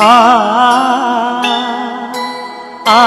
ಆ ಆ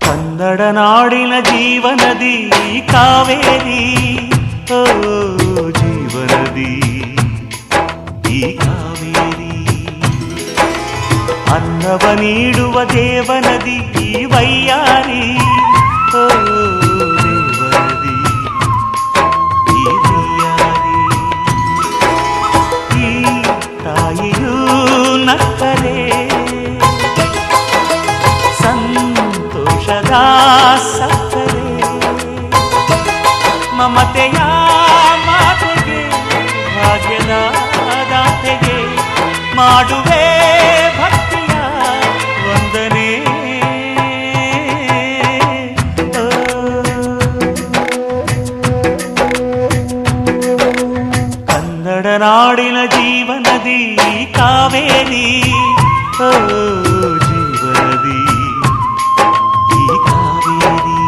ಕನ್ನಡ ನಾಡಿನ ಜೀವನದಿ ಕಾವೇರಿ, ಓ ಜೀವನದಿ ಈ ಕಾವೇರಿ. ಅನ್ನವ ನೀಡುವ ದೇವನದಿ ಈ ವೈಯಾರಿ, ಓ ದೇವನದಿ ಈ ವೈಯಾರಿ. ಈ ತಾಯಿಯೂ ನಕ್ಕರೆ ಸಂತೋಷದ ಸಕ್ಕರೆ, ಮಮತೆಯ ಮಾತೆಗೆ ಭಾಗ್ಯದ ದಾತೆಗೆ ಮಾಡುವೆ ಭಕ್ತಿಯ ವಂದನೆ. ಕನ್ನಡ ನಾಡಿನ ಜೀವನದಿ ಕಾವೇರಿ, ಓ ಜೀವನದಿ ಈ ಕಾವೇರಿ.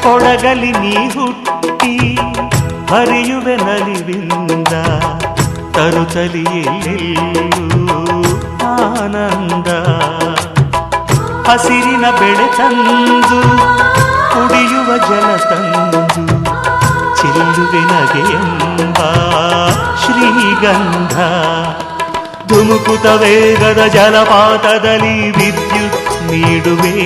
ಕೊಡಗಲಿ ನೀ ಹುಟ್ಟಿ ಹರಿಯುವೆ ನಲಿವಿಂದ, ತರುತ್ತಲಿಯೆಲ್ಲೆಲ್ಲೂ ಆನಂದ. ಹಸಿರಿನ ಬೆಳೆ ತಂದು ಕುಡಿಯುವ ಜಲ ತಂದು ಚೆಲ್ಲುವೆ ನಗೆಯೆಂಬ ಶ್ರೀಗಂಧ. ಧುಮುಕುತ ವೇಗದ ಜಲಪಾತದಲ್ಲಿ ವಿದ್ಯುತ್ ನೀಡುವೆ,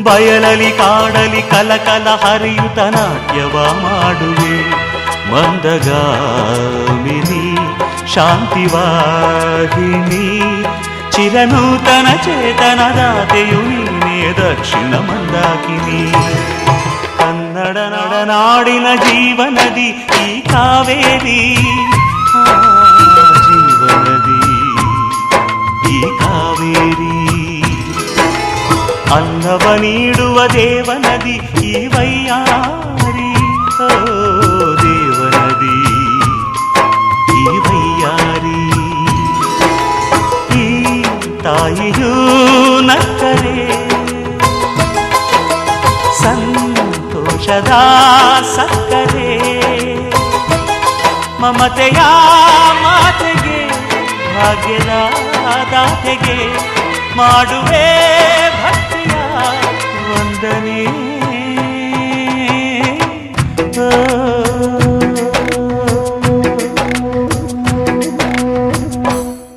ಬಯಲಲಿ ಕಾಡಲಿ ಕಲಕಲ ಹರಿಯುತ ನಾಟ್ಯವ ಮಾಡುವೆ. ಮಂದಗಾಮಿನಿ ಶಾಂತಿವಾಹಿನಿ, ಚಿರನೂತನ ಚೇತನದಾತೆಯು ನೀನೇ ದಕ್ಷಿಣ ಮಂದಾಕಿನಿ. ಕನ್ನಡ ನಾಡಿನ ಜೀವನದಿ ಈ ಕಾವೇರಿ, ಜೀವನದಿ ಈ ಕಾವೇರಿ. ಅನ್ನವ ನೀಡುವ ದೇವನದಿ ಈ ವೈಯಾರಿ, ಓ ದೇವನದಿ ಈ ವೈಯಾರಿ. ಈ ತಾಯಿಯೂ ನಕ್ಕರೆ ಸಂತೋಷದ ಸಕ್ಕರೆ, ಮಮತೆಯ ಮಾತೆಗೆ ಭಾಗ್ಯದ ದಾತೆಗೆ ಮಾಡುವೆ ಭಕ್ತಿಯ ವಂದನೆ.